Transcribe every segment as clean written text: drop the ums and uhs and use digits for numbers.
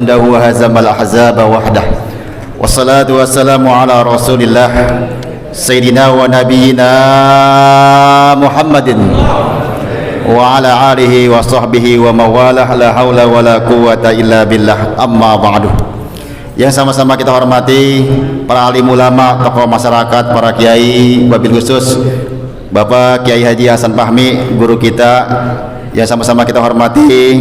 Dahu hazamal ahzaba wahdah. Wassalatu wassalamu ala Rasulillah Sayyidina wa nabiyyina Muhammadin wa ala alihi wa sahbihi wa mawalah, la haula wa la quwata illa billah, amma ba'du. Yang sama-sama kita hormati para alim ulama, tokoh masyarakat, para kiai, wabil khusus Bapak Kiai Haji Hasan Fahmi, guru kita. Yang sama-sama kita hormati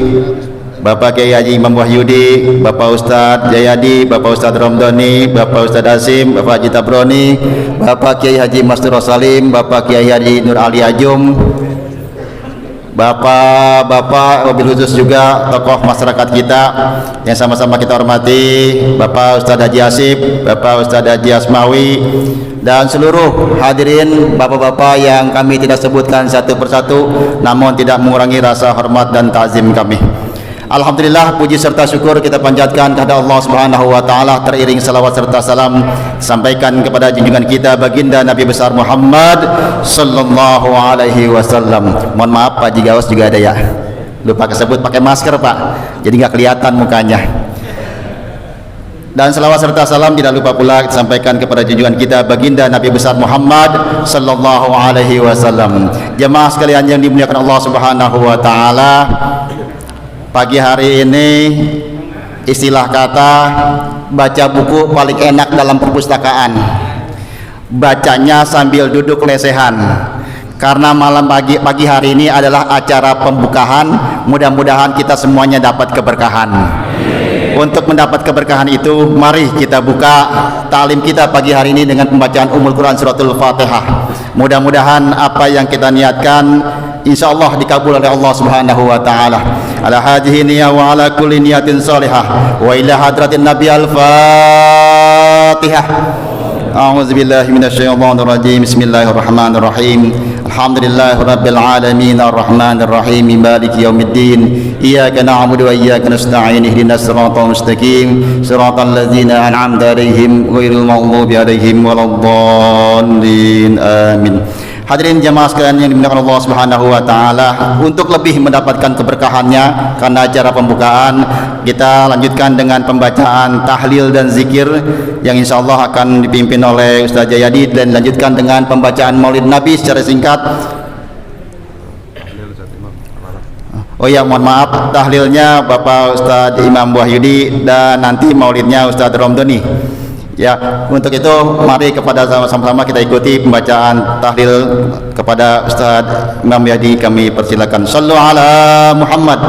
Bapak Kiai Haji Imam Wahyudi, Bapak Ustadz Jayadi, Bapak Ustadz Romdoni, Bapak Ustadz Hasim, Bapak Haji Tabroni, Bapak Kiai Haji Mastur Salim, Bapak Kiai Haji Nur Ali Ajum, Bapak-bapak, wabil khusus juga tokoh masyarakat kita yang sama-sama kita hormati, Bapak Ustadz Haji Asif, Bapak Ustadz Haji Asmawi, dan seluruh hadirin bapak-bapak yang kami tidak sebutkan satu persatu, namun tidak mengurangi rasa hormat dan ta'zim kami. Alhamdulillah, puji serta syukur kita panjatkan kepada Allah Subhanahu wa taala, teriring salawat serta salam sampaikan kepada junjungan kita baginda Nabi besar Muhammad sallallahu alaihi wasallam. Mohon maaf Pak Jigawas juga ada ya. Lupa kesebut pakai masker Pak. Jadi nggak kelihatan mukanya. Dan salawat serta salam tidak lupa pula disampaikan kepada junjungan kita baginda Nabi besar Muhammad sallallahu alaihi wasallam. Jemaah sekalian yang dimuliakan Allah Subhanahu wa taala, pagi hari ini istilah kata baca buku paling enak dalam perpustakaan. Bacanya sambil duduk lesehan. Karena malam pagi hari ini adalah acara pembukaan, mudah-mudahan kita semuanya dapat keberkahan. Untuk mendapat keberkahan itu, mari kita buka ta'lim kita pagi hari ini dengan pembacaan Ummul Quran Suratul Fatihah. Mudah-mudahan apa yang kita niatkan insyaallah dikabul oleh Allah Subhanahu wa taala. Ala hadhihi niyyah wa ala kulli niyatin salihah wa ila hadratin nabi al-fatihah. A'udzu billahi minasyaitonir rajim. Bismillahirrahmanirrahim. Alhamdulillahi rabbil alamin arrahmanir rahim maliki yaumiddin. Iyyaka na'budu wa iyyaka nasta'in ihdinas siratal mustaqim siratal ladzina an'amta 'alaihim ghairil maghdubi 'alaihim waladdallin. Amin. Hadirin jamaah sekalian yang dimuliakan Allah Subhanahu wa taala, untuk lebih mendapatkan keberkahannya karena acara pembukaan, kita lanjutkan dengan pembacaan tahlil dan zikir yang insyaallah akan dipimpin oleh Ustaz Jayadi, dan lanjutkan dengan pembacaan Maulid Nabi secara singkat. Oh ya, mohon maaf, tahlilnya Bapak Ustadz Imam Wahyudi dan nanti maulidnya Ustadz Romdoni. Ya, untuk itu mari kepada sama-sama kita ikuti pembacaan tahlil kepada Ustadz Imam Wahyudi. Kami persilakan. Shallu ala Muhammad.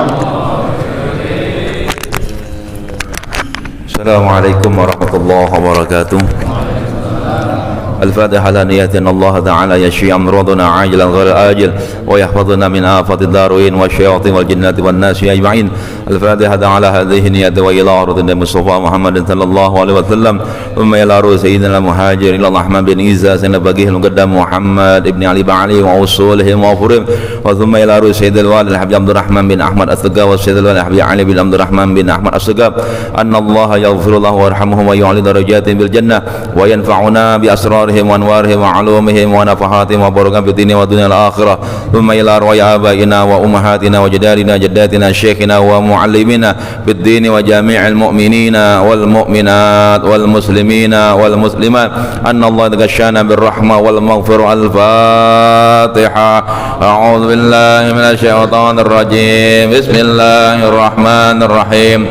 Assalamualaikum warahmatullahi wabarakatuh. الفاتحة على نية أن الله تعالى يشفي أمراضنا عاجلا غير آجل ويحفظنا من آفات الدارين والشياطين والجنات والناس أجمعين. الفاتحة على هذه النية وإلى أرض المصطفى محمد صلى الله عليه وسلم ثم إلى أرض سيدنا المهاجر إلى الرحمن بن عيسى سيدنا بقيه المقدم محمد ابن علي بن علي وأصولهم وفرهم، وثم إلى أرض سيد الوالد الحبيب عبد الرحمن بن أحمد الثقاف والسيد الوالد الحبيب علي بن عبد الرحمن بن أحمد الثقاف، أن الله يغفر له ويرحمه ويعلي درجاتهم بالجنة وينفعنا بأسرار وانوارهم وعلومهم ونفحاتهم وبركاتهم في الدين والدنيا الآخرة. ثم إلى أرواح آبائنا وأمهاتنا وجدارنا جداتنا شيخنا ومعلمنا في الدين وجميع المؤمنين والمؤمنات والمسلمين والمسلمات، أن الله يتغشانا بالرحمة والمغفرة. الفاتحة. أعوذ بالله من الشيطان الرجيم. بسم الله الرحمن الرحيم.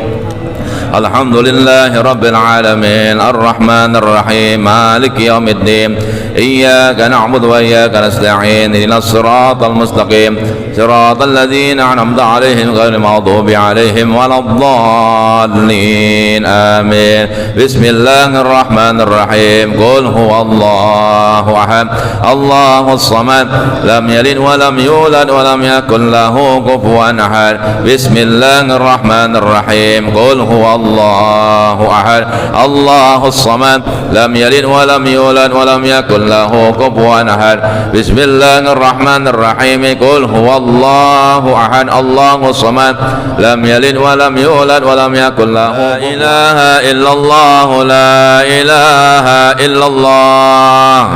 الحمد لله رب العالمين الرحمن الرحيم مالك يوم الدين. إياك نعبد وإياك نستعين. اهدنا الصراط المستقيم صراط الذين أنعمت عليهم غير المغضوب عليهم ولا الضالين. آمين. بسم الله الرحمن الرحيم. قل هو الله أحد الله الصمد لم يلد ولم يولد ولم يكن له كفوا أحد. بسم الله الرحمن الرحيم. قل هو الله أحد الله الصمد لم يلد ولم يولد ولم يكن له كفوا أحد. بسم الله الرحمن الرحيم. قل هو الله أحد الله الصمد لم يلد ولم يولد ولم يكن له. لا إله إلا الله لا إله إلا الله.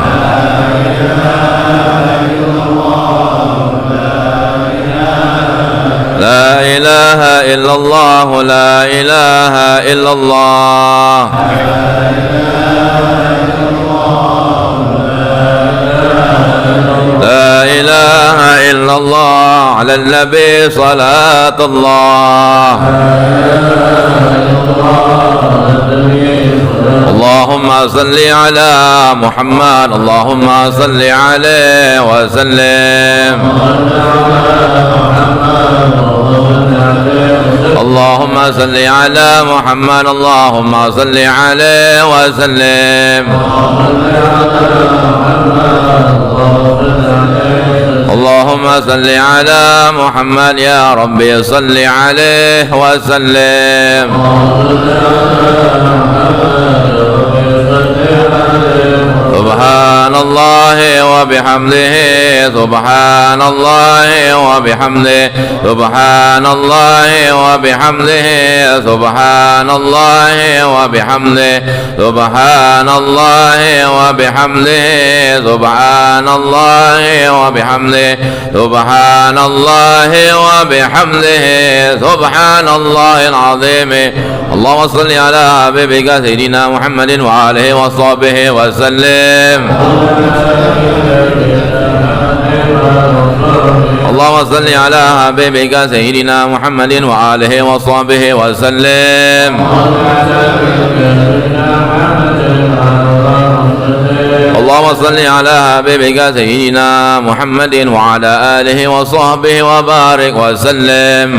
لا إله إلا الله لا إله إلا الله لا إله إلا الله على النبي صلاة الله اللهم صل على محمد اللهم صل عليه وسلم اللهم صل على محمد اللهم صل عليه وسلم اللهم صل على محمد يا ربي صل عليه وسلم سبحان الله وبحمده سبحان الله وبحمده سبحان الله وبحمده سبحان الله وبحمده سبحان الله وبحمده سبحان الله وبحمده سبحان الله وبحمده سبحان الله العظيم اللهم صل على حبيبك سيدنا محمد وآله وصحبه وسلم اللهم صل على حبيبك سيدنا محمد وآله وصحبه وسلم اللهم صل على حبيبك سيدنا محمد وعلى آله وصحبه وبارك وسلم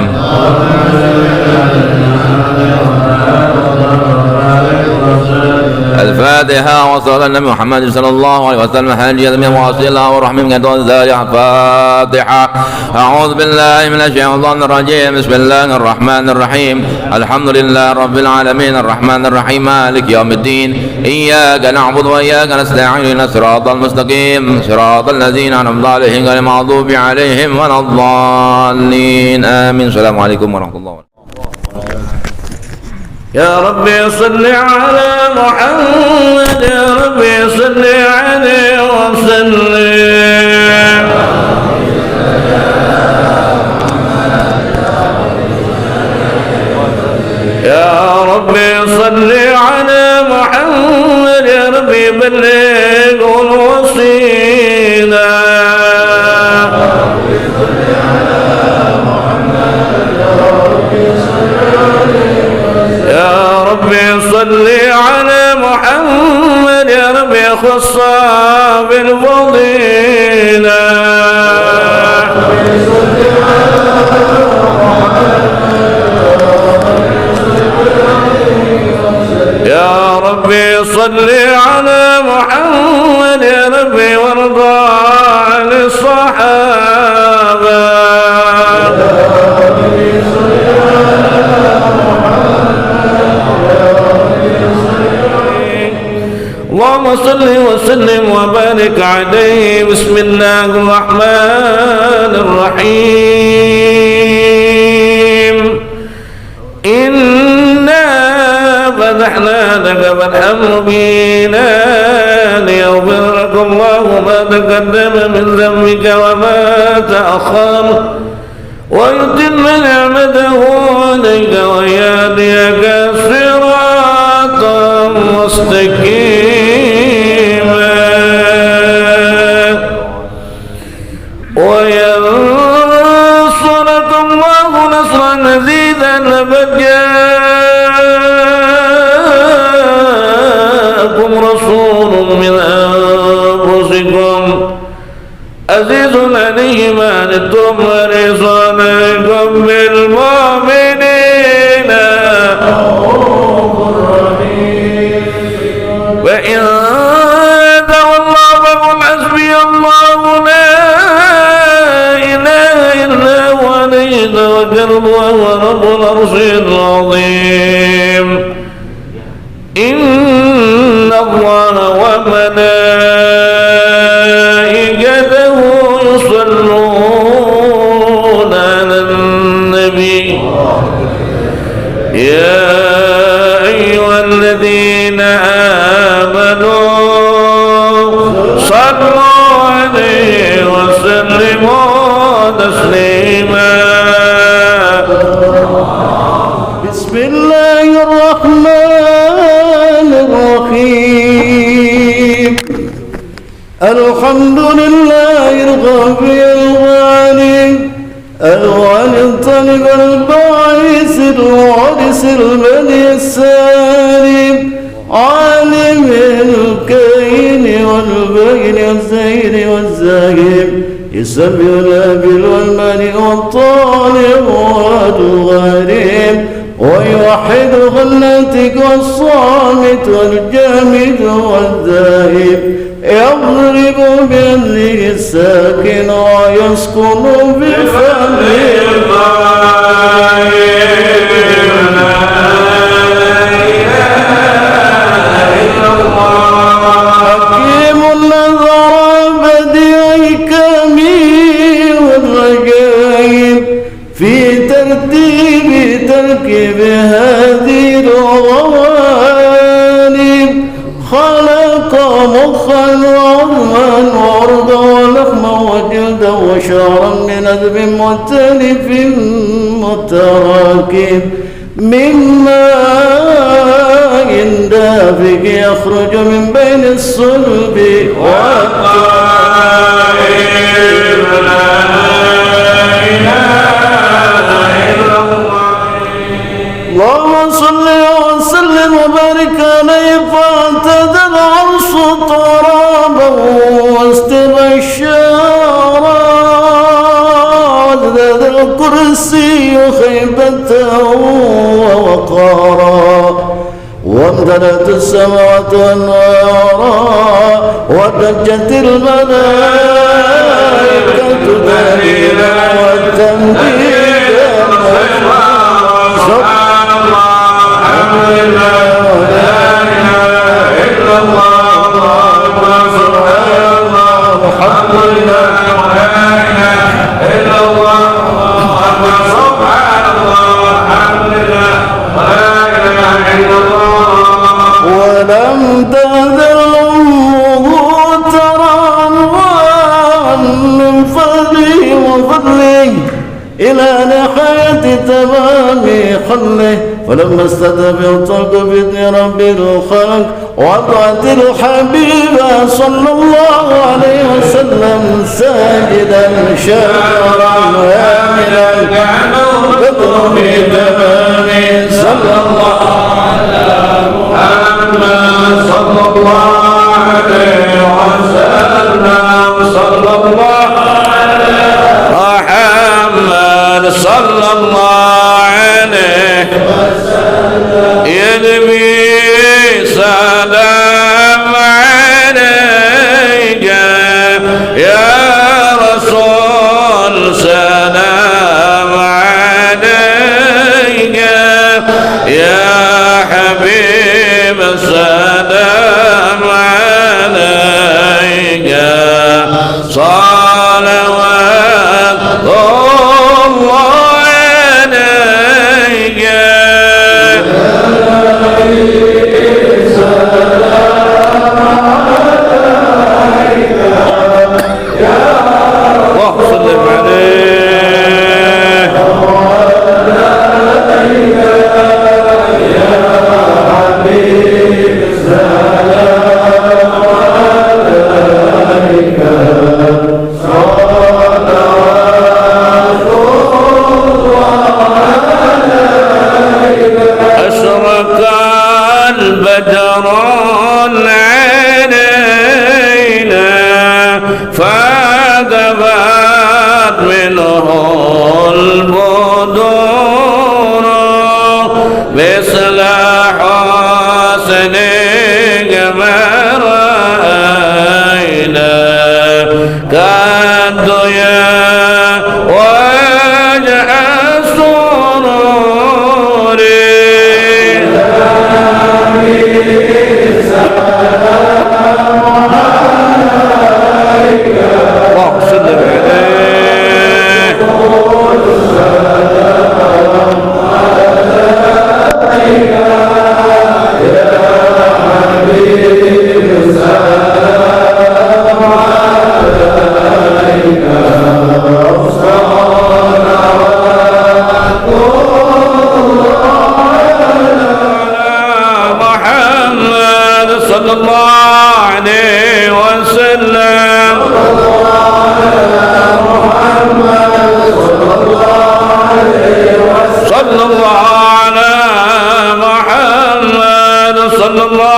الفاتحة وصلى النبي محمد صلى الله عليه وسلم حاجة من وصل الله ورحمه من دون ذلك الفاتحة أعوذ بالله من الشيطان الرجيم بسم الله الرحمن الرحيم الحمد لله رب العالمين الرحمن الرحيم مالك يوم الدين إياك نعبد وإياك نستعين الصراط المستقيم صراط الذين أنعمت عليهم غير المغضوب عليهم ولا الضالين آمين السلام عليكم ورحمة الله وبركاته يا ربي صل على محمد يا ربي صل عليه وسلم يا ربي صل على محمد يا ربي بلغ الوصيلة يا ربي صل على محمد يا ربي خص بالفضيلة يا ربي صل على محمد يا ربي وارضى عن الصحابة اللهم صل وسلم وبارك عليه بسم الله الرحمن الرحيم إنا فتحنا لك فتحا مبينا ليغفر لك الله ما تقدم من ذنبك وما تأخر ويتم نعمته عليك ويهديك صراطا مستقيما وينصرك الله نصرا عزيزا لقد جاءكم رسول من أنفسكم عزيز عليه ما عنتم حريص عليكم بالمؤمنين وإن تولوا فقل حسبي الله لا إله إلا هو عليه توكلت وهو رب العرش العظيم إن الله وملائكته يصلون على النبي يا أيها الذين آمنوا صلوا عليه وسلموا تسليما الحمد لله الغفي الغني الغني الطلب الباعث الوارث المني السالم عالم الكين والبين والزين والزاهم يسمعنا بالمني والطالب والغريب ويوحد غلتك والصامت والجامد والذاهب يضرب بيده الساكن ويسكن بفمه حكيم النظر بديع الكمين والرجائب في تركيب هذه الغوانم خلق مخا وعظما وعرضا ولحما وجلدا وشعرا من أدب مختلف متراكب من ماء دافق يخرج من بين الصلب اللهم صل وسلم وبارك عليه فاعتدى العرش ترابا واستوى الشارع وازداد الكرسي خيبته ووقارا وامتلأت السماوات والنارا وضجت الملائكة تهليلا وتمجيدا سبحان الله الحمد لله لا اله الا الله سبحان الله الحمد لله لا اله الا الله سبحان الله الحمد لله لا اله الا الله ولم تزل امه ترى انواعا من فضله وفضله إلى نهاية تمام خله فلما استدب الطلق بإذن رب الخلق وضعت الحبيب صلى الله عليه وسلم ساجدا شاكرا آمنا بطرف تمام صلى الله على محمد صلى الله عليه وسلم صلى الله صلى الله عليه وسلم يا نبي سلام عليك يا رسول سلام عليك يا حبيب سلام عليك صلوات بدر علينا فذبت منه البدور مثل حسنك ما رأينا كالضياء وجه السرور صلى الله عليه وسلم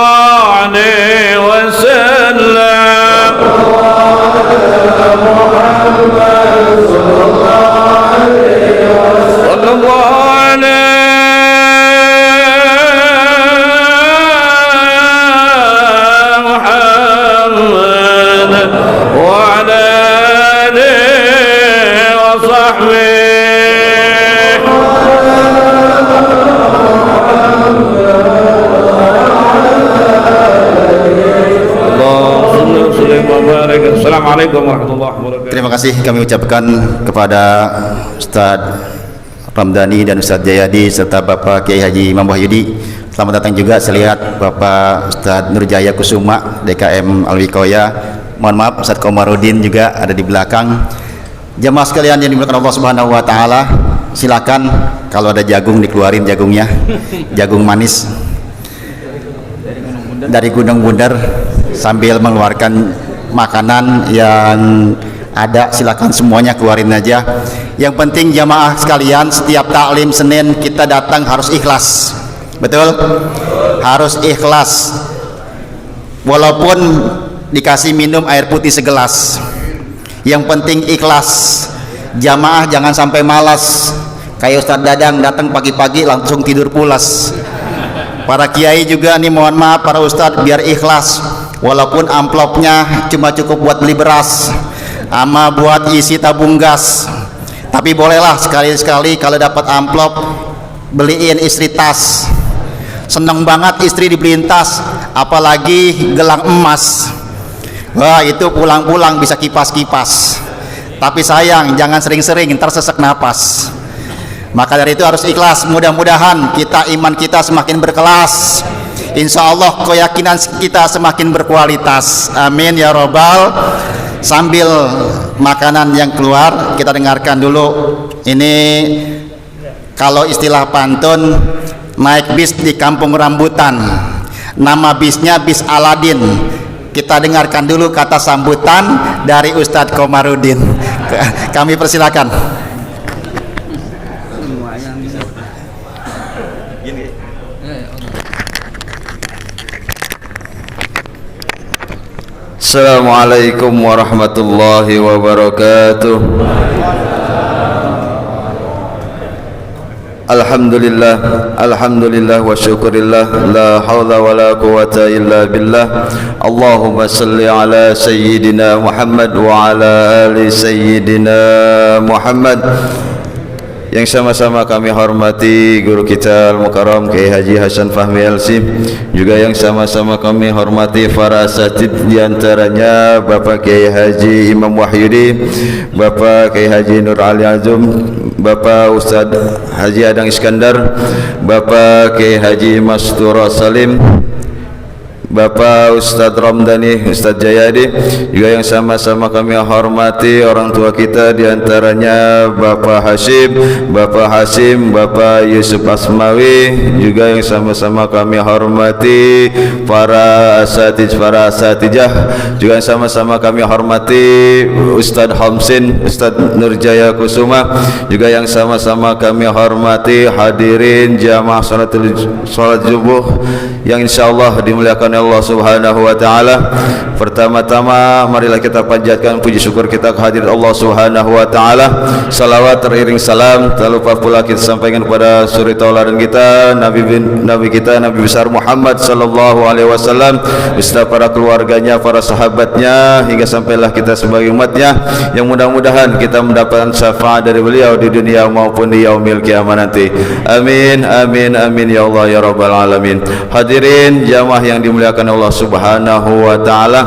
عليه وسلم صلى الله وعلى آله وصحبه اللهم صل وبارك. Assalamualaikum warahmatullahi wabarakatuh. Terima kasih kami ucapkan kepada Ustaz Ramdhani dan Ustaz Jayadi serta Bapak Kiai Haji Imam Wahyudi. Selamat datang juga saya lihat Bapak Ustaz Nurjaya Kusuma DKM Alwikoya. Mohon maaf Ustaz Komarudin juga ada di belakang. Jamaah sekalian yang dimuliakan Allah Subhanahu wa taala, silakan kalau ada jagung dikeluarin jagungnya. Jagung manis dari Gunung Bundar sambil mengeluarkan makanan yang ada, silakan semuanya keluarin aja. Yang penting jamaah sekalian, setiap taklim Senin kita datang harus ikhlas. Betul? Harus ikhlas. Walaupun dikasih minum air putih segelas, yang penting ikhlas. Jamaah jangan sampai malas kayak Ustadz Dadang datang pagi-pagi langsung tidur pulas. Para kiai juga nih mohon maaf para ustadz, biar ikhlas. Walaupun amplopnya cuma cukup buat beli beras sama buat isi tabung gas, tapi bolehlah sekali-sekali kalau dapat amplop beliin istri tas. Seneng banget istri dibeliin tas, apalagi gelang emas. Wah, itu pulang-pulang bisa kipas-kipas. Tapi sayang, jangan sering-sering, ntar sesek napas. Maka dari itu harus ikhlas. Mudah-mudahan iman kita semakin berkelas. Insya Allah keyakinan kita semakin berkualitas. Amin ya robbal. Sambil makanan yang keluar, kita dengarkan dulu. Ini kalau istilah pantun, naik bis di kampung rambutan. Nama bisnya bis Aladin. Kita dengarkan dulu kata sambutan dari Ustadz Komarudin. Kami persilakan. Assalamualaikum warahmatullahi wabarakatuh. Alhamdulillah, alhamdulillah wa syukurillah, la hawla wa la quwata illa billah. Allahumma salli ala sayyidina Muhammad wa ala ali sayyidina Muhammad. Yang sama-sama kami hormati guru kita Al-Mukarram Kiai Haji Hasan Fahmi LC, juga yang sama-sama kami hormati para asatid, diantaranya Bapak Kiai Haji Imam Wahyudi, Bapak Kiai Haji Nur Ali Azum, Bapak Ustaz Haji Adang Iskandar, Bapak Kiai Haji Mastura Salim, Bapak Ustadz Ramdhani, Ustadz Jayadi, juga yang sama-sama kami hormati orang tua kita, diantaranya Bapak Hasim, Bapak Yusuf Asmawi, juga yang sama-sama kami hormati para asatijah, juga yang sama-sama kami hormati Ustadz Hamsin, Ustadz Nurjaya Kusuma, juga yang sama-sama kami hormati hadirin jamaah salat subuh yang insyaallah dimuliakan Allah Subhanahu wa taala. Pertama-tama marilah kita panjatkan puji syukur kita kehadirat Allah Subhanahu wa taala. Salawat teriring salam tak lupa pula kita sampaikan kepada suri tauladan kita Nabi kita Nabi besar Muhammad sallallahu alaihi wasallam, beserta para keluarganya, para sahabatnya, hingga sampailah kita sebagai umatnya, yang mudah-mudahan kita mendapatkan syafaat dari beliau di dunia maupun di yaumil kiamat nanti. Amin amin amin ya Allah ya rabbal alamin. Hadirin jamaah yang dimuliakan Allah Subhanahu wa taala.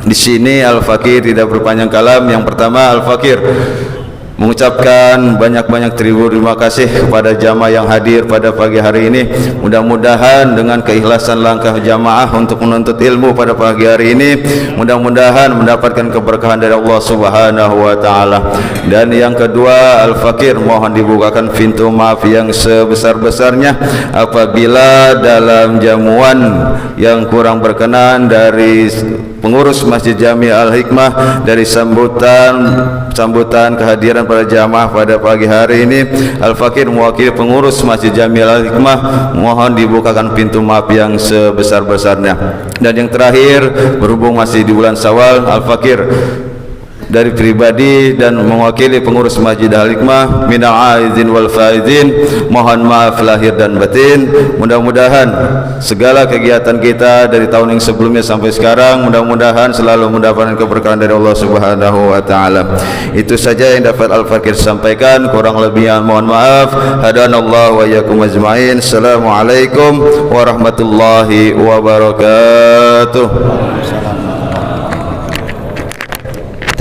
Di sini Al-Fakir tidak berpanjang kalam. Yang pertama Al-Fakir mengucapkan banyak-banyak terima kasih kepada jamaah yang hadir pada pagi hari ini. Mudah-mudahan dengan keikhlasan langkah jamaah untuk menuntut ilmu pada pagi hari ini, mudah-mudahan mendapatkan keberkahan dari Allah Subhanahu wa taala. Dan yang kedua Al-Fakir mohon dibukakan pintu maaf yang sebesar-besarnya apabila dalam jamuan yang kurang berkenan dari pengurus Masjid Jami Al-Hikmah dari sambutan kehadiran para jamaah pada pagi hari ini. Al-Fakir mewakili pengurus Masjid Jami Al-Hikmah mohon dibukakan pintu maaf yang sebesar-besarnya. Dan yang terakhir, berhubung masih di bulan Syawal, Al-Fakir dari pribadi dan mewakili pengurus Masjid Al-Hikmah minal aizin wal faizin mohon maaf lahir dan batin. Mudah-mudahan segala kegiatan kita dari tahun yang sebelumnya sampai sekarang mudah-mudahan selalu mendapatkan keberkahan dari Allah Subhanahu wa taala. Itu saja yang dapat Al-Fakir sampaikan, kurang lebihnya mohon maaf. Hadanallahu wa iyyakum ajmain. Assalamualaikum warahmatullahi wabarakatuh.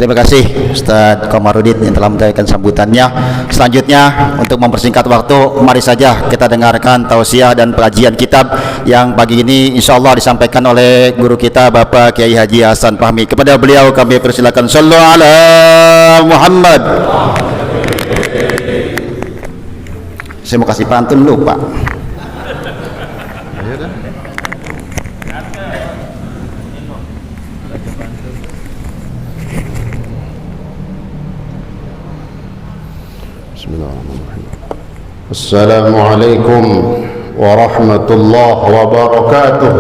Terima kasih Ustaz Komarudin yang telah menyampaikan sambutannya. Selanjutnya untuk mempersingkat waktu, mari saja kita dengarkan tausiah dan pengajian kitab yang pagi ini insyaallah disampaikan oleh guru kita Bapak Kiai Haji Hasan Fahmi. Kepada beliau kami persilakan, sallu ala Muhammad. Saya mau kasih pantun dulu Pak. Assalamualaikum warahmatullahi wabarakatuh.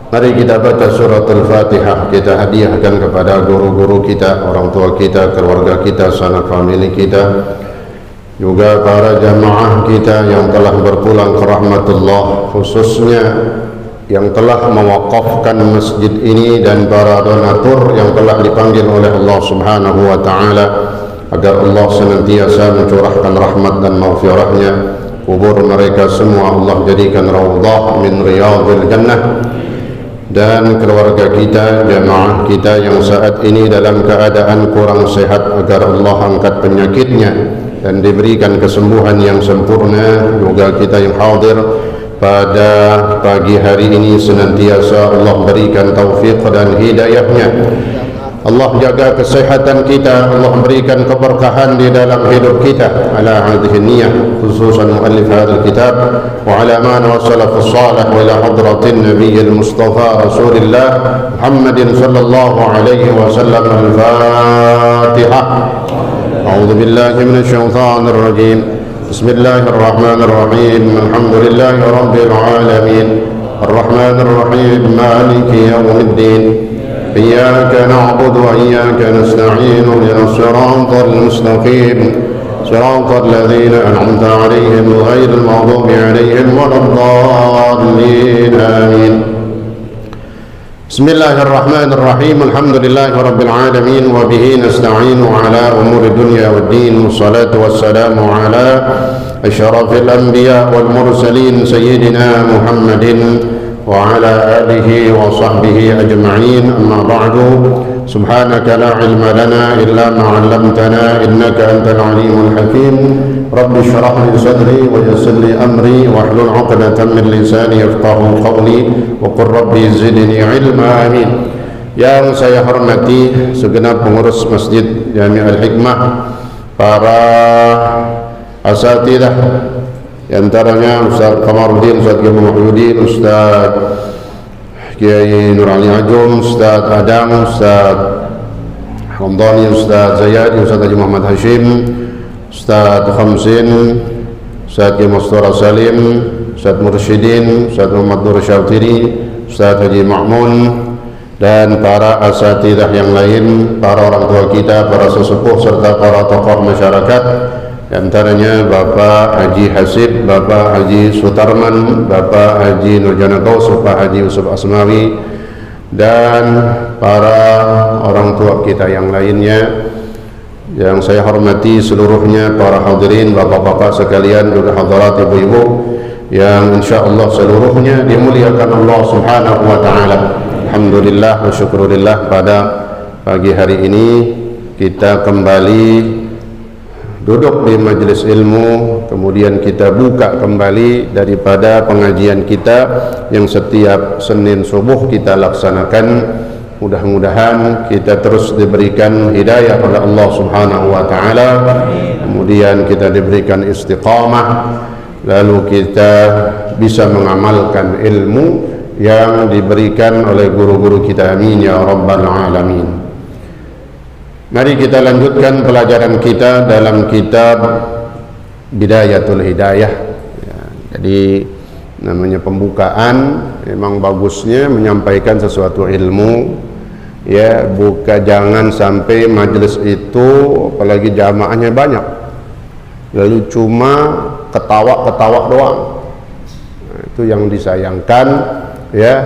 Mari kita baca surat Al-Fatihah. Kita hadiahkan kepada guru-guru kita, orang tua kita, keluarga kita, sanak famili kita, juga para jamaah kita yang telah berpulang ke rahmatullah, khususnya yang telah mewakafkan masjid ini dan para donatur yang telah dipanggil oleh Allah Subhanahu wa taala agar Allah senantiasa mencurahkan rahmat dan maghfirahnya. Kubur mereka semua Allah jadikan raudhah min riyadil jannah. Dan keluarga kita, jamaah kita yang saat ini dalam keadaan kurang sehat, agar Allah angkat penyakitnya dan diberikan kesembuhan yang sempurna. Juga kita yang hadir pada pagi hari ini senantiasa Allah berikan taufik dan hidayahnya. Allah jaga kesehatan kita, Allah berikan keberkahan di dalam hidup kita. Ala hadhihi niyyah khususan muallif hadzal kitab wa ala man wa salafus salih wa ila hadratin nabiyil mustafa rasulillah Muhammadin sallallahu alaihi wasallam. Al-Fatihah. A'udzu billahi minasy syaithanir rajim. Bismillahirrahmanirrahim. Alhamdulillahi rabbil alamin. Arrahmanir rahim. Maliki yaumiddin. إياك نعبد وإياك نستعين اهدنا الصراط المستقيم صراط الذين أنعمت عليهم غير المغضوب عليهم ولا الضالين آمين. بسم الله الرحمن الرحيم. الحمد لله رب العالمين وبه نستعين على أمور الدنيا والدين والصلاة والسلام على أشرف الأنبياء والمرسلين سيدنا محمد وعلى آله وصحبه أجمعين. أما بعد، سبحانك لا علم لنا إلا ما علمتنا إنك أنت العليم الحكيم. رب اشرح لي صدري ويسر لي أمري واحلل عقدة من لساني يفقهوا قولي وقل ربي زدني علما. آمين. Yang saya hormati segenap pengurus Masjid Jami Al-Hikmah, para asatidah, di antaranya Ustaz Komarudin, Ustaz Kiai Muhyiddin, Ustaz Kiai Nur Ali Ajum, Ustaz Adam, Ustaz Hamdani, Ustaz Zayadi, Ustaz Haji Muhammad Hashim, Ustaz Khamsin, Ustaz Kiai Mustora Salim, Ustaz Mursyidin, Ustaz Muhammad Nur Syautiri, Ustaz Haji Ma'mun, dan para asatidah yang lain, para orang tua kita, para sesepuh, serta para tokoh masyarakat. Di antaranya Bapak Haji Hasib, Bapak Haji Sutarman, Bapak Haji Nurjana Gaus, Bapak Haji Yusuf Asmawi, dan para orang tua kita yang lainnya. Yang saya hormati seluruhnya para hadirin, bapak-bapak sekalian, juga hadirat ibu-ibu yang insyaallah seluruhnya dimuliakan Allah Subhanahu wa taala. Alhamdulillah wa syukurillah, pada pagi hari ini kita kembali duduk di majelis ilmu, kemudian kita buka kembali daripada pengajian kita yang setiap Senin subuh kita laksanakan. Mudah-mudahan kita terus diberikan hidayah oleh Allah Subhanahu wa taala, kemudian kita diberikan istiqamah, lalu kita bisa mengamalkan ilmu yang diberikan oleh guru-guru kita. Amin ya rabbal alamin. Mari kita lanjutkan pelajaran kita dalam kitab Bidayatul Hidayah ya, jadi namanya pembukaan, memang bagusnya menyampaikan sesuatu ilmu ya, jangan sampai majelis itu apalagi jamaahnya banyak lalu cuma ketawa-ketawa doang. Nah, itu yang disayangkan ya,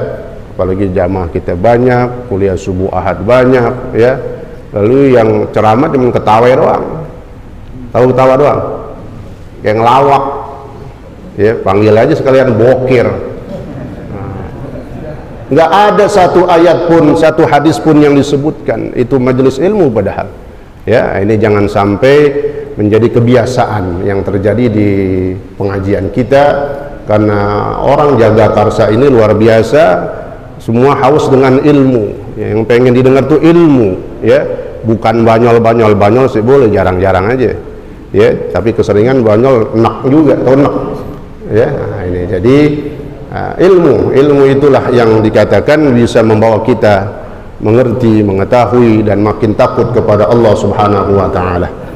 apalagi jamaah kita banyak, kuliah subuh ahad banyak ya, lalu yang ceramah cuma ketawa doang, tahu ketawa doang, yang lawak ya, panggil aja sekalian bokir. Nggak ada satu ayat pun, satu hadis pun yang disebutkan itu majelis ilmu padahal ya. Ini jangan sampai menjadi kebiasaan yang terjadi di pengajian kita, karena orang Jagakarsa ini luar biasa, semua haus dengan ilmu ya, yang pengen didengar tuh ilmu ya, bukan banyol sih boleh jarang-jarang aja ya, tapi keseringan banyol enak juga, enak ya. Nah, ini jadi ilmu itulah yang dikatakan bisa membawa kita mengerti, mengetahui dan makin takut kepada Allah Subhanahu wa taala.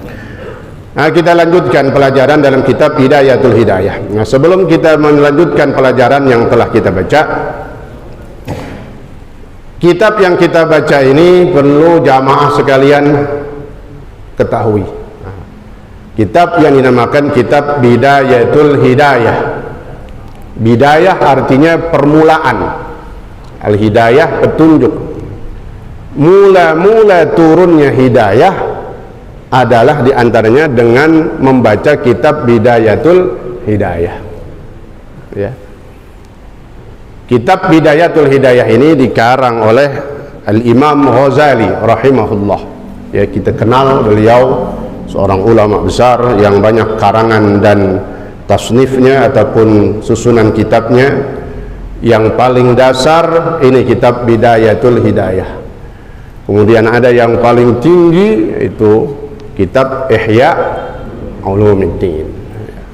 Nah, kita lanjutkan pelajaran dalam kitab Bidayatul Hidayah. Nah, sebelum kita melanjutkan pelajaran yang telah kita baca, kitab yang kita baca ini perlu jamaah sekalian ketahui. Nah, kitab yang dinamakan kitab Bidayatul Hidayah. Bidayah artinya permulaan, al-hidayah petunjuk. Mula-mula turunnya hidayah adalah diantaranya dengan membaca kitab Bidayatul Hidayah ya. Kitab Bidayatul Hidayah ini dikarang oleh Al-Imam Ghazali rahimahullah ya, kita kenal beliau seorang ulama besar yang banyak karangan dan tasnifnya ataupun susunan kitabnya. Yang paling dasar ini kitab Bidayatul Hidayah. Kemudian ada yang paling tinggi itu kitab Ihya Ulumuddin.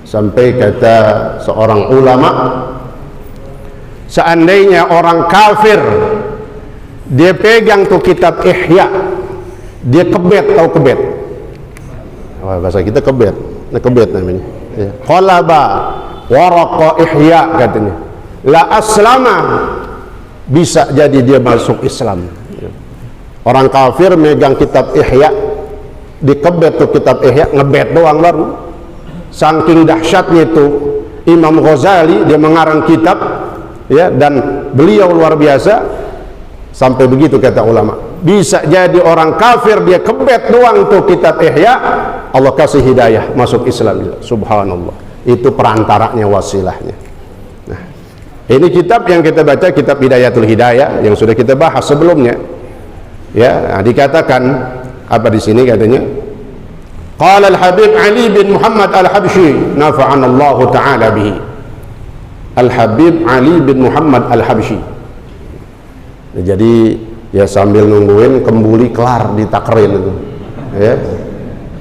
Sampai kata seorang ulama, seandainya orang kafir dia pegang tuh kitab Ihya, dia kebet, tahu kebet? Bahasa kita kebet, nah kebet namanya. Ya. Qalaba waraqa Ihya katanya, la aslama, bisa jadi dia masuk Islam. Orang kafir megang kitab Ihya, dikebet tuh kitab Ihya, ngebet doang baru. Saking dahsyatnya itu Imam Ghazali, dia mengarang kitab ya, dan beliau luar biasa sampai begitu kata ulama. Bisa jadi orang kafir dia kebet doang tuh kitab Ihya, Allah kasih hidayah masuk Islam. Subhanallah, itu perantaranya, wasilahnya. Nah, ini kitab yang kita baca, kitab Bidayatul Hidayah yang sudah kita bahas sebelumnya ya. Nah, dikatakan apa di sini katanya, qala al-Habib Ali bin Muhammad al-Habsyi nafa'anallahu ta'ala bihi. Al-Habib Ali bin Muhammad al-Habsyi. Nah, jadi ya sambil nungguin kembuli kelar ditakrin itu ya,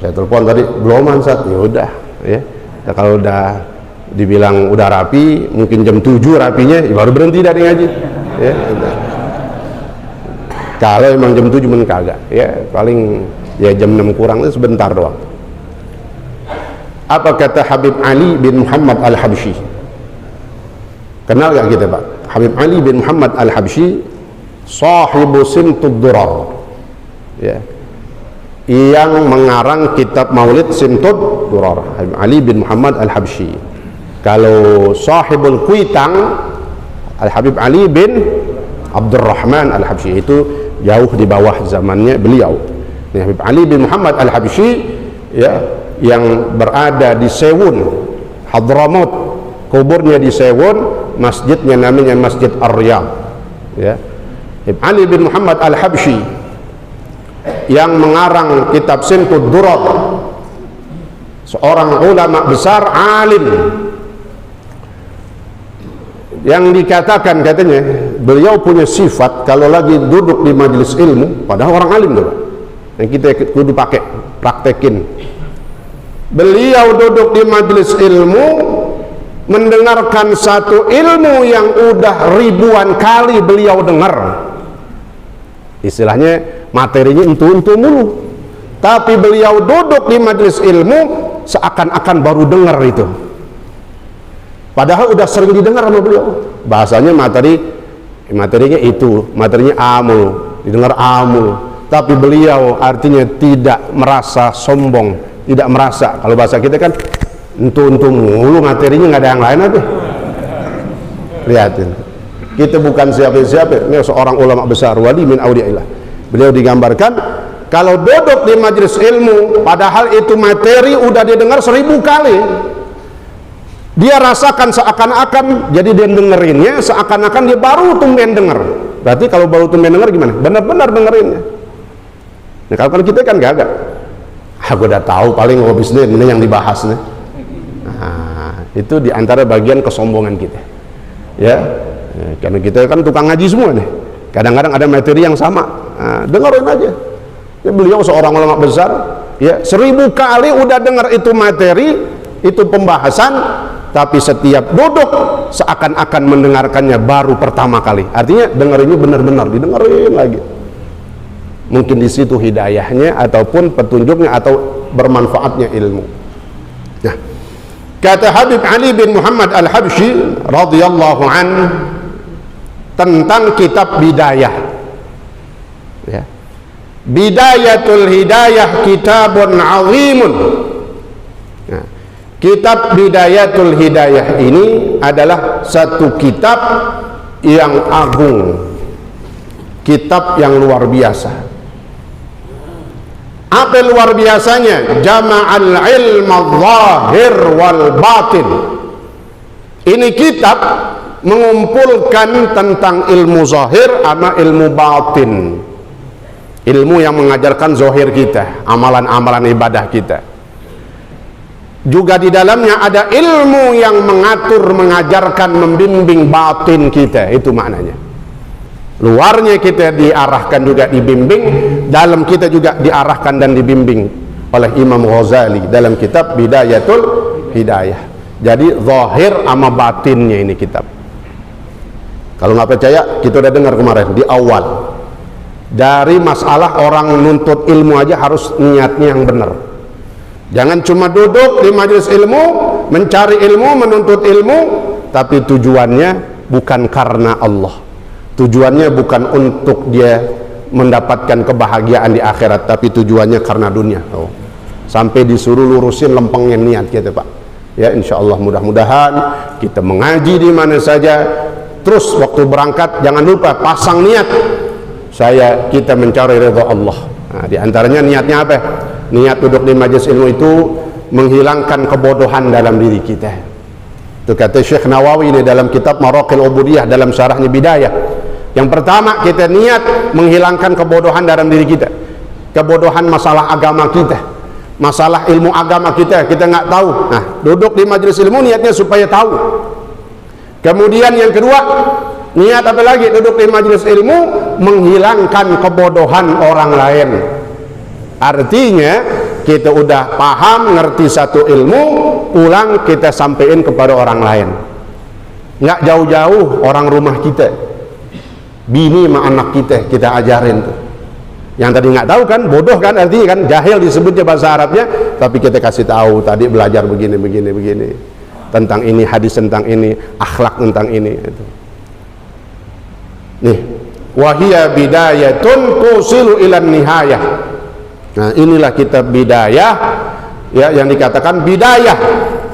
saya telepon tadi belum ansat, ya udah ya. Nah, kalau udah dibilang udah rapi, mungkin jam 7 rapinya ya baru berhenti dari ngaji ya. Kalau emang jam 7 men kagak ya, paling ya jam 6 kurang itu sebentar doang. Apa kata Habib Ali bin Muhammad al-Habsyi? Kenal gak kita Pak? Habib Ali bin Muhammad al-Habsyi sahibu Simtud Durar ya, yang mengarang kitab Maulid Simtud Durar, Habib Ali bin Muhammad al-Habsyi. Kalau sahibul Kuitang, Al-Habib Ali bin Abdurrahman al-Habsyi, itu jauh di bawah zamannya beliau. Ini Habib Ali bin Muhammad al-Habsyi ya, yang berada di Sewun, Hadramaut, kuburnya di Sewun, masjidnya namanya Masjid Ar-Riyadh ya. Habib Ali bin Muhammad al-Habsyi yang mengarang kitab Simtud Durar, seorang ulama besar, alim, yang dikatakan katanya beliau punya sifat kalau lagi duduk di majelis ilmu, padahal orang alim tuh yang kita kudu pakai praktekin. Beliau duduk di majelis ilmu mendengarkan satu ilmu yang udah ribuan kali beliau dengar. Istilahnya materinya untu-untu mulu, tapi beliau duduk di majelis ilmu seakan-akan baru dengar itu, padahal udah sering didengar sama beliau. Bahasanya materinya itu, materinya amu, didengar amu, tapi beliau artinya tidak merasa sombong, tidak merasa, kalau bahasa kita kan untu-untu mulu materinya, nggak ada yang lain apa. Lihatin, kita bukan siapa-siapa, ini seorang ulama besar, wali min auliyaillah. Beliau digambarkan kalau duduk di majelis ilmu, padahal itu materi udah didengar 1000 kali, dia rasakan seakan-akan, jadi dia dengerinnya seakan-akan dia baru tumben denger. Berarti kalau baru tumben denger gimana? Benar-benar dengerinnya. Nah kalau kita kan gagak, aku udah tahu paling habis ini yang dibahas nih. Nah, itu diantara bagian kesombongan kita, ya. Karena kita kan tukang ngaji semua nih. Kadang-kadang ada materi yang sama, dengerin aja. Ya, beliau seorang ulama besar, ya 1000 kali udah dengar itu materi, itu pembahasan, tapi setiap duduk seakan-akan mendengarkannya baru pertama kali. Artinya dengerinnya benar-benar didengerin lagi. Mungkin di situ hidayahnya ataupun petunjuknya atau bermanfaatnya ilmu. Nah, kata Habib Ali bin Muhammad Al-Habsyi radhiyallahu an tentang kitab Bidayah, ya. Bidayatul Hidayah kitabun azimun. Nah, kitab Bidayatul Hidayah ini adalah satu kitab yang agung, kitab yang luar biasa. Apa luar biasanya? Jama'al ilma zahir wal batin. Ini kitab mengumpulkan tentang ilmu zahir sama ilmu batin, ilmu yang mengajarkan zahir kita, amalan-amalan ibadah kita. Juga di dalamnya ada ilmu yang mengatur, mengajarkan, membimbing batin kita. Itu maknanya. Luarnya kita diarahkan juga dibimbing, dalam kita juga diarahkan dan dibimbing oleh Imam Ghazali dalam kitab Bidayatul Hidayah. Jadi zahir sama batinnya ini kitab. Kalau nggak percaya, kita udah dengar kemarin di awal, dari masalah orang nuntut ilmu aja harus niatnya yang benar. Jangan cuma duduk di majelis ilmu, mencari ilmu, menuntut ilmu, tapi tujuannya bukan karena Allah. Tujuannya bukan untuk dia mendapatkan kebahagiaan di akhirat, tapi tujuannya karena dunia. Oh. Sampai disuruh lurusin lempengnya niat kita, Pak. Ya, insya Allah mudah-mudahan kita mengaji di mana saja. Terus waktu berangkat jangan lupa pasang niat. Kita mencari ridha Allah. Nah, di antaranya niatnya apa? Niat duduk di majelis ilmu itu menghilangkan kebodohan dalam diri kita. Itu kata Syekh Nawawi ini dalam kitab Maraqil Ubudiyah dalam syarahnya Bidayah. Yang pertama, kita niat menghilangkan kebodohan dalam diri kita, kebodohan masalah agama kita, masalah ilmu agama kita nggak tahu. Nah, duduk di majelis ilmu niatnya supaya tahu. Kemudian yang kedua, niat apa lagi? Duduk di majelis ilmu menghilangkan kebodohan orang lain. Artinya kita udah paham, ngerti satu ilmu, pulang kita sampaikan kepada orang lain. Nggak jauh-jauh orang rumah kita, bini sama anak kita ajarin tuh. Yang tadi nggak tahu kan, bodoh kan, artinya kan jahil disebutnya bahasa Arabnya, tapi kita kasih tahu tadi belajar begini tentang ini, hadis tentang ini, akhlak tentang ini. Itu. Nih, wahia bidayatun tusilu ilan nihayah. Nah, inilah kitab Bidayah, ya, yang dikatakan bidayah,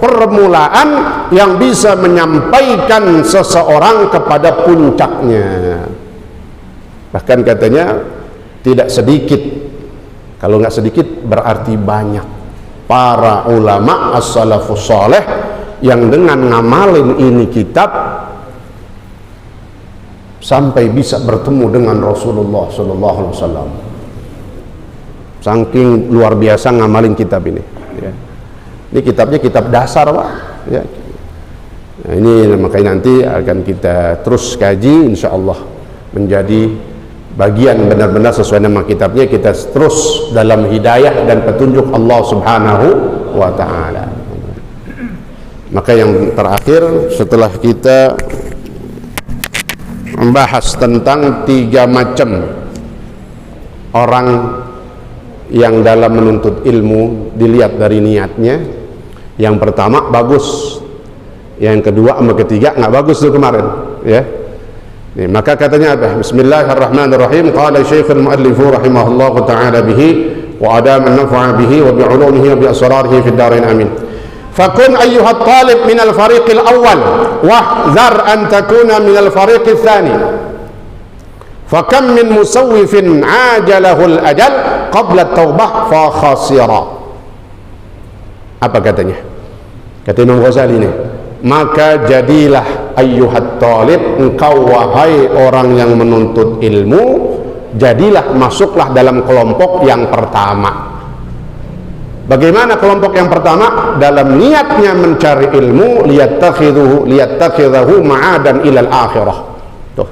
permulaan yang bisa menyampaikan seseorang kepada puncaknya. Bahkan katanya tidak sedikit, kalau nggak sedikit berarti banyak para ulama as-salafus saleh yang dengan ngamalin ini kitab sampai bisa bertemu dengan Rasulullah sallallahu alaihi wasallam. Saking luar biasa ngamalin kitab ini, ya. Ini kitabnya kitab dasar, Pak, ya. Nah, ini makanya nanti akan kita terus kaji, insya Allah menjadi bagian benar-benar sesuai nama kitabnya, kita terus dalam hidayah dan petunjuk Allah subhanahu wa ta'ala. Maka yang terakhir setelah kita membahas tentang 3 macam orang yang dalam menuntut ilmu dilihat dari niatnya. Yang pertama bagus, yang kedua sama ketiga nggak bagus tuh kemarin, ya. Nih, maka katanya apa? Bismillahirrahmanirrahim. Qala Syekh al-Muallif rahimahullah taala bihi wa adama an-naf'a bihi wa bi 'ulumihi wa bi asrarihi fid darain amin. Fakun ayyuha at-talib min al-fariq al-awwal wahdhar an takuna min al-fariq ats-tsani. Fakam min musawwifin 'ajalahu al-ajal qabla at-taubah fa khasira. Apa katanya? Kata Imam Ghazali ini, maka jadilah ayyuhat talib, engkau wahai orang yang menuntut ilmu, jadilah, masuklah dalam kelompok yang pertama. Bagaimana kelompok yang pertama? Dalam niatnya mencari ilmu, liyattakhidhu ma'adan ilal akhirah. Tuh,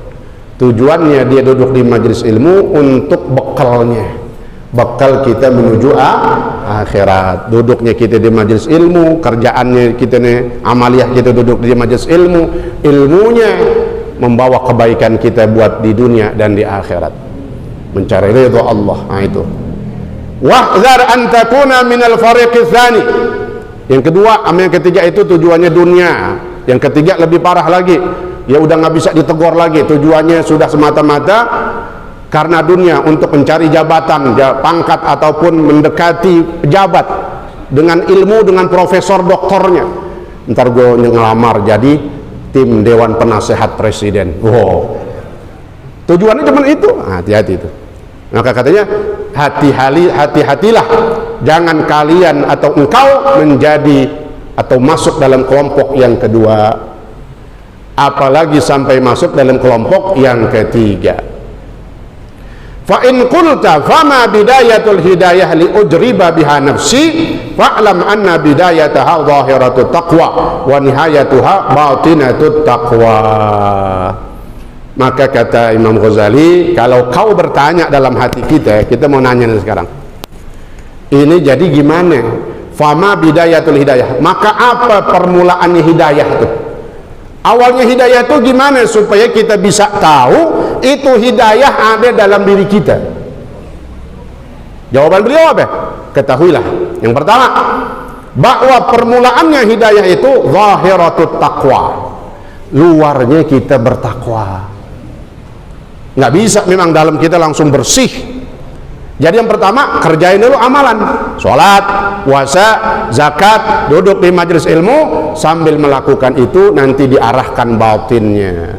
tujuannya dia duduk di majelis ilmu untuk bekalnya, bekal kita menuju akhirat. Duduknya kita di majelis ilmu, kerjaannya kita nih, amaliyah kita duduk di majelis ilmu, ilmunya membawa kebaikan kita buat di dunia dan di akhirat, mencari ridha Allah. Nah itu. Wahdhar an takuna minal fariq tsani. Yang kedua sama yang ketiga itu tujuannya dunia. Yang ketiga lebih parah lagi, ya udah nggak bisa ditegur lagi, tujuannya sudah semata-mata karena dunia, untuk mencari jabatan, pangkat ataupun mendekati pejabat dengan ilmu, dengan profesor doktornya. Ntar gue ngelamar jadi tim Dewan Penasehat Presiden. Wow, tujuannya cuma itu. Hati-hati itu. Maka katanya hati-hatilah, jangan kalian atau engkau menjadi atau masuk dalam kelompok yang kedua, apalagi sampai masuk dalam kelompok yang ketiga. Fa in qulta fama bidayatul hidayah li ujriba biha nafsi fa'lam anna bidayataha zahiratut taqwa wa nihayatuha batinatut taqwa. Maka kata Imam Ghazali, kalau kau bertanya dalam hati kita mau nanya sekarang, ini jadi gimana? Fama bidayatul hidayah, maka apa permulaannya hidayah itu? Awalnya hidayah itu gimana supaya kita bisa tahu itu hidayah ada dalam diri kita? Jawaban beliau apa? Ketahuilah, yang pertama, bahwa permulaannya hidayah itu zahiratut taqwa, luarnya kita bertakwa. Nggak bisa memang dalam kita langsung bersih. Jadi yang pertama, kerjain dulu amalan, sholat, puasa, zakat, duduk di majelis ilmu, sambil melakukan itu nanti diarahkan batinnya.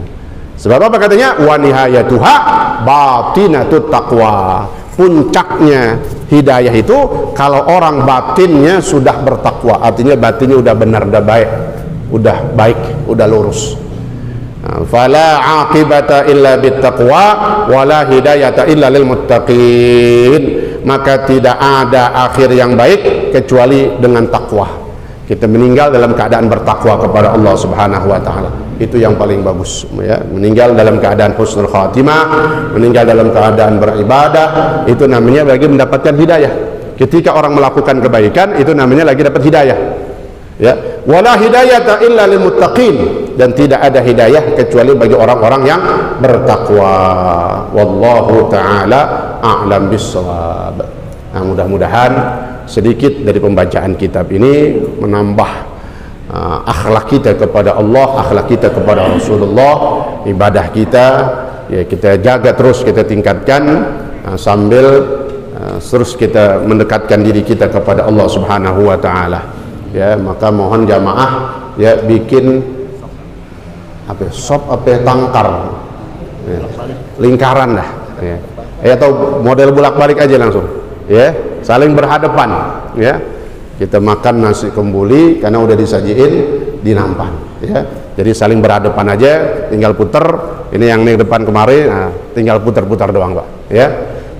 Sebab apa katanya? Wa nihayatuha batinatut taqwa. Puncaknya hidayah itu kalau orang batinnya sudah bertakwa, artinya batinnya udah benar, udah baik, udah lurus. Fala aqibata illa bittaqwa wala hidayata illa lil muttaqin. Maka tidak ada akhir yang baik kecuali dengan takwa. Kita meninggal dalam keadaan bertakwa kepada Allah Subhanahu wa taala. Itu yang paling bagus, ya. Meninggal dalam keadaan husnul khatimah, meninggal dalam keadaan beribadah, itu namanya lagi mendapatkan hidayah. Ketika orang melakukan kebaikan, itu namanya lagi dapat hidayah. Ya, wala hidayata illa lil muttaqin, dan tidak ada hidayah kecuali bagi orang-orang yang bertakwa. Wallahu taala a'lam bissawab. Nah, mudah-mudahan sedikit dari pembacaan kitab ini menambah akhlak kita kepada Allah, akhlak kita kepada Rasulullah, ibadah kita ya kita jaga terus, kita tingkatkan sambil terus kita mendekatkan diri kita kepada Allah Subhanahu wa taala. Ya, maka mohon jamaah ya bikin tangkar ya, lingkaran dah ya. Atau model bolak-balik aja langsung ya, saling berhadapan ya. Kita makan nasi kembuli karena udah disajiin di nampan ya. Jadi saling berhadapan aja, tinggal puter. Ini yang nih depan kemarin, nah, tinggal putar-putar doang Pak ya.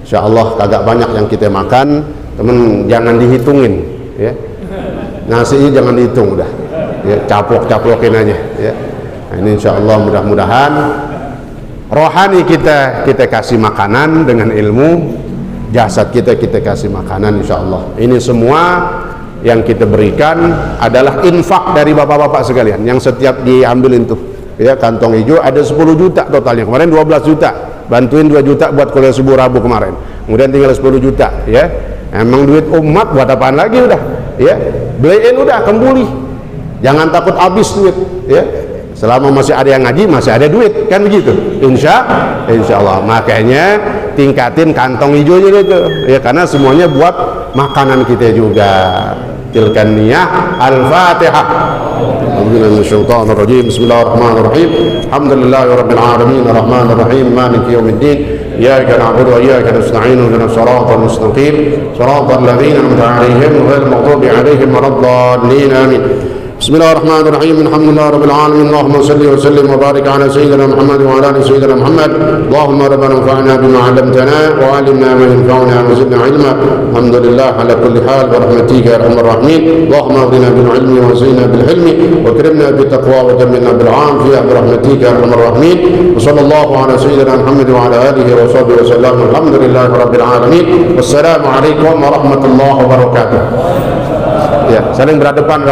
Insyaallah kagak banyak yang kita makan, temen jangan dihitungin ya. Nasinya jangan dihitung udah ya, caplok-caplokin aja ya. Nah, ini insyaallah mudah-mudahan rohani kita kasih makanan dengan ilmu, jasad kita kasih makanan insyaallah. Ini semua yang kita berikan adalah infak dari bapak-bapak sekalian yang setiap diambilin tuh ya, kantong hijau ada 10 juta totalnya, kemarin 12 juta, bantuin 2 juta buat kuliah subuh Rabu kemarin, kemudian tinggal 10 juta ya. Emang duit umat buat apaan lagi udah ya, beliin udah kembuli, jangan takut habis duit ya, selama masih ada yang ngaji masih ada duit kan begitu, insya Allah. Makanya tingkatin kantong hijaunya itu ya, karena semuanya buat makanan kita juga. Tilkan niyah. Al-Fatihah. Bismillahirrahmanirrahim. Alhamdulillahirabbil alamin arrahmanir rahim maliki yaumiddin iyyaka na'budu wa iyyaka nasta'in ihdinas siratal mustaqim siratal ladzina an'amta 'alaihim ghairil maghdubi 'alaihim waladdallin amin. Bismillahirrahmanirrahim. Alhamdulillahirabbil alamin. Allahumma shalli wa sallim wa barik ala sayyidina Muhammad wa ala ali sayyidina Muhammad. Allahumma rabbana anfa'na bima 'allamtana wa 'allimna ma yanfa'una wa zidna 'ilma. Alhamdulillah ala kulli hal wa rahmatika ya arhamar rahimin. Allahumma aghnina bil 'ilmi wa zidna bil hilmi wa akrimna bit taqwa wa jammilna bil 'afiyah bi rahmatika ya arhamar rahimin. Wa sallallahu ala sayyidina Muhammad wa ala alihi wa sahbihi wa sallam. Alhamdulillahi rabbil alamin. Wassalamu alaikum warahmatullahi wabarakatuh. Ya, saling berhadapan.